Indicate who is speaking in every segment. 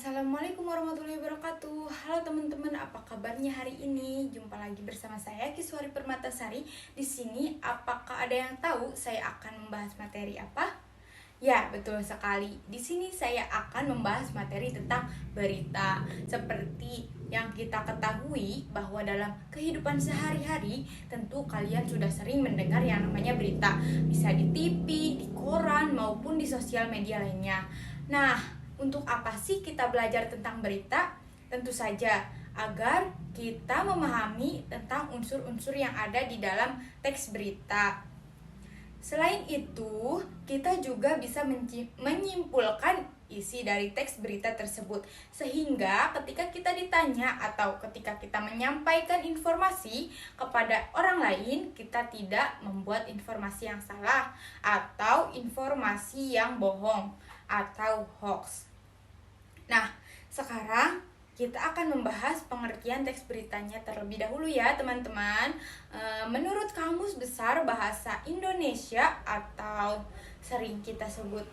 Speaker 1: Assalamualaikum warahmatullahi wabarakatuh. Halo teman-teman, apa kabarnya hari ini? Jumpa lagi bersama saya Kiswari Permatasari. Di sini apakah ada yang tahu saya akan membahas materi apa? Ya, betul sekali. Di sini saya akan membahas materi tentang berita. Seperti yang kita ketahui bahwa dalam kehidupan sehari-hari tentu kalian sudah sering mendengar yang namanya berita. Bisa di TV, di koran maupun di sosial media lainnya. Nah, untuk apa sih kita belajar tentang berita? Tentu saja agar kita memahami tentang unsur-unsur yang ada di dalam teks berita. Selain itu, kita juga bisa menyimpulkan isi dari teks berita tersebut. Sehingga ketika kita ditanya atau ketika kita menyampaikan informasi kepada orang lain, kita tidak membuat informasi yang salah atau informasi yang bohong atau hoax. Nah, sekarang kita akan membahas pengertian teks beritanya terlebih dahulu ya teman-teman. Menurut Kamus Besar Bahasa Indonesia atau sering kita sebut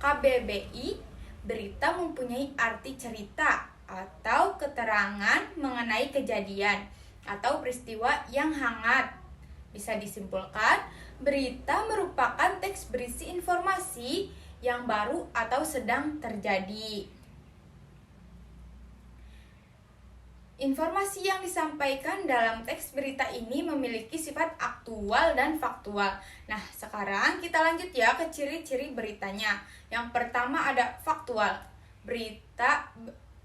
Speaker 1: KBBI, berita mempunyai arti cerita atau keterangan mengenai kejadian atau peristiwa yang hangat. Bisa disimpulkan, berita merupakan teks berisi informasi yang baru atau sedang terjadi. Informasi yang disampaikan dalam teks berita ini memiliki sifat aktual dan faktual. Nah, sekarang kita lanjut ya ke ciri-ciri beritanya. Yang pertama ada faktual. Berita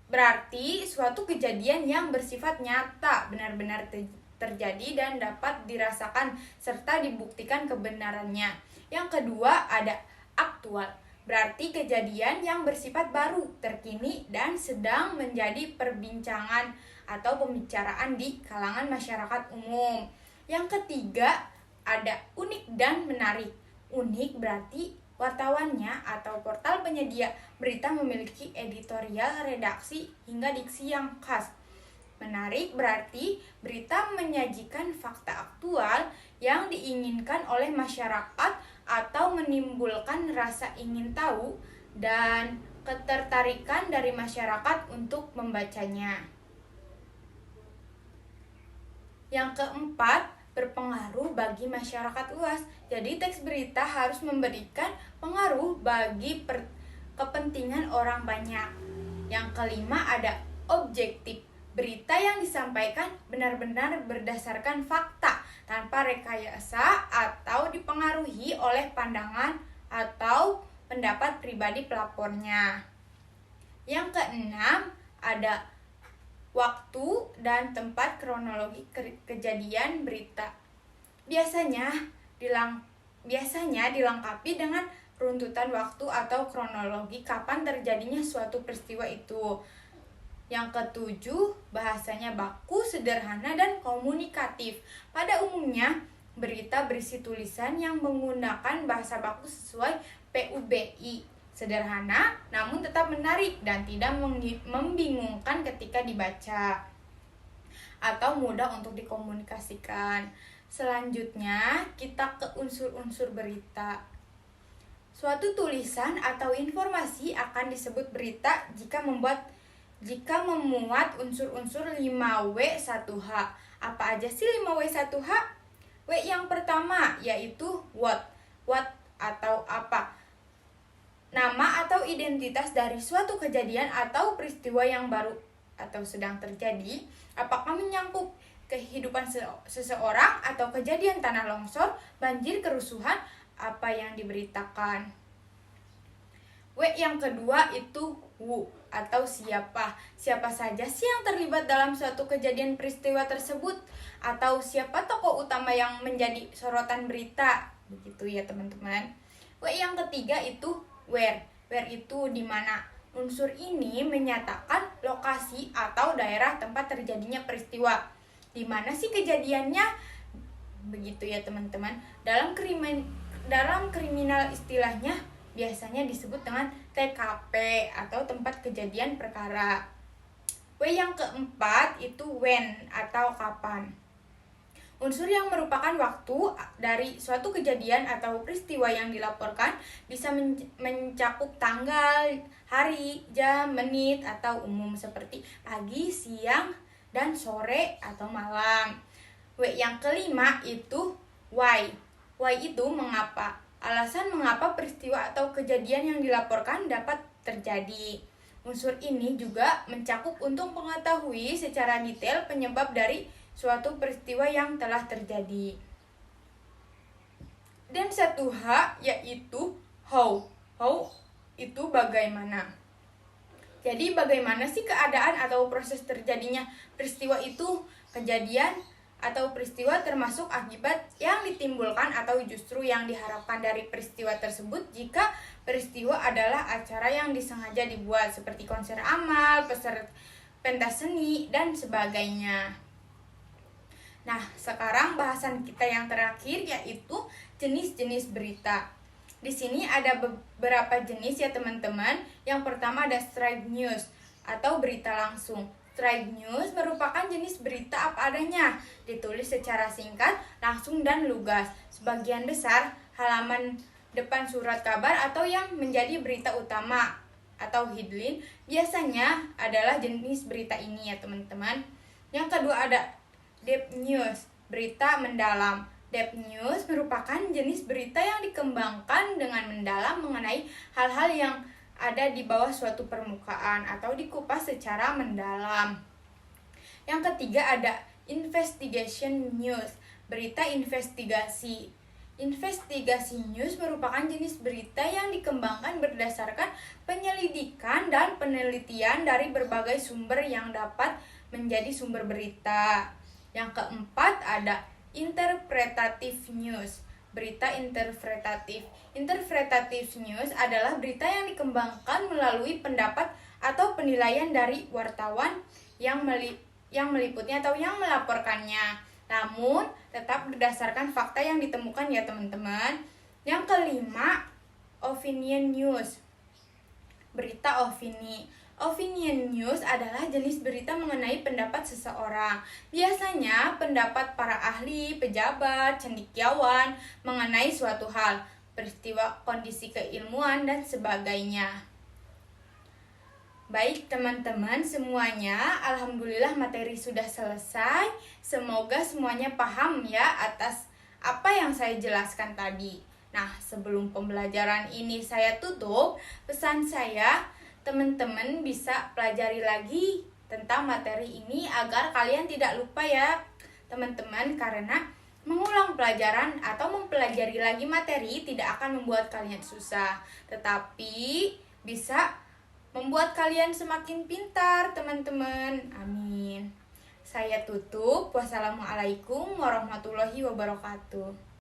Speaker 1: berarti suatu kejadian yang bersifat nyata, benar-benar terjadi dan dapat dirasakan serta dibuktikan kebenarannya. Yang kedua ada aktual. Berarti kejadian yang bersifat baru, terkini, dan sedang menjadi perbincangan atau pembicaraan di kalangan masyarakat umum. Yang ketiga, ada unik dan menarik. Unik berarti wartawannya atau portal penyedia berita memiliki editorial, redaksi, hingga diksi yang khas. Menarik berarti berita menyajikan fakta aktual yang diinginkan oleh masyarakat atau menimbulkan rasa ingin tahu dan ketertarikan dari masyarakat untuk membacanya. Yang keempat, berpengaruh bagi masyarakat luas. Jadi teks berita harus memberikan pengaruh bagi kepentingan orang banyak. Yang kelima ada objektif. Berita yang disampaikan benar-benar berdasarkan fakta tanpa rekayasa atau dipengaruhi oleh pandangan atau pendapat pribadi pelapornya. Yang keenam ada waktu dan tempat kronologi kejadian berita. Biasanya dilengkapi dengan runtutan waktu atau kronologi kapan terjadinya suatu peristiwa itu. Yang ketujuh, bahasanya baku, sederhana, dan komunikatif. Pada umumnya, berita berisi tulisan yang menggunakan bahasa baku sesuai PUBI. Sederhana, namun tetap menarik dan tidak membingungkan ketika dibaca atau mudah untuk dikomunikasikan. Selanjutnya, kita ke unsur-unsur berita. Suatu tulisan atau informasi akan disebut berita jika memuat unsur-unsur 5W1H. Apa aja sih 5W1H? W yang pertama yaitu what. What atau apa? Nama atau identitas dari suatu kejadian atau peristiwa yang baru atau sedang terjadi. Apakah menyangkut kehidupan seseorang atau kejadian tanah longsor, banjir, kerusuhan, apa yang diberitakan. W yang kedua itu who atau siapa. Siapa saja sih yang terlibat dalam suatu kejadian peristiwa tersebut, atau siapa tokoh utama yang menjadi sorotan berita. Begitu ya teman-teman. W yang ketiga itu where. Where itu di mana. Unsur ini menyatakan lokasi atau daerah tempat terjadinya peristiwa. Di mana sih kejadiannya? Begitu ya teman-teman. Dalam kriminal istilahnya biasanya disebut dengan TKP atau tempat kejadian perkara. W yang keempat itu when atau kapan. Unsur yang merupakan waktu dari suatu kejadian atau peristiwa yang dilaporkan bisa mencakup tanggal, hari, jam, menit, atau umum seperti pagi, siang, dan sore atau malam. Yang kelima itu why. Why itu mengapa. Alasan mengapa peristiwa atau kejadian yang dilaporkan dapat terjadi. Unsur ini juga mencakup untuk mengetahui secara detail penyebab dari suatu peristiwa yang telah terjadi. Dan satu H yaitu how. How itu bagaimana. Jadi bagaimana sih keadaan atau proses terjadinya peristiwa itu, kejadian atau peristiwa termasuk akibat yang ditimbulkan atau justru yang diharapkan dari peristiwa tersebut jika peristiwa adalah acara yang disengaja dibuat seperti konser amal, pentas seni, dan sebagainya. Nah, sekarang bahasan kita yang terakhir yaitu jenis-jenis berita. Di sini ada beberapa jenis ya teman-teman. Yang pertama ada straight news atau berita langsung. Straight news merupakan jenis berita apa adanya, ditulis secara singkat, langsung dan lugas. Sebagian besar halaman depan surat kabar atau yang menjadi berita utama atau headline biasanya adalah jenis berita ini ya teman-teman. Yang kedua ada depth news, berita mendalam. Depth news merupakan jenis berita yang dikembangkan dengan mendalam mengenai hal-hal yang ada di bawah suatu permukaan atau dikupas secara mendalam. Yang ketiga ada investigation news, berita investigasi. Investigasi news merupakan jenis berita yang dikembangkan berdasarkan penyelidikan dan penelitian dari berbagai sumber yang dapat menjadi sumber berita. Yang keempat ada interpretative news, berita interpretatif. Interpretative news adalah berita yang dikembangkan melalui pendapat atau penilaian dari wartawan yang meliputnya atau yang melaporkannya, namun tetap berdasarkan fakta yang ditemukan ya teman-teman. Yang kelima, opinion news, berita opini. Opinion news adalah jenis berita mengenai pendapat seseorang. Biasanya pendapat para ahli, pejabat, cendekiawan mengenai suatu hal, peristiwa, kondisi keilmuan, dan sebagainya. Baik teman-teman semuanya, alhamdulillah materi sudah selesai. Semoga semuanya paham ya atas apa yang saya jelaskan tadi. Nah, sebelum pembelajaran ini saya tutup, pesan saya, teman-teman bisa pelajari lagi tentang materi ini agar kalian tidak lupa ya teman-teman, karena mengulang pelajaran atau mempelajari lagi materi tidak akan membuat kalian susah, tetapi bisa membuat kalian semakin pintar teman-teman. Amin. Saya tutup. Wassalamualaikum warahmatullahi wabarakatuh.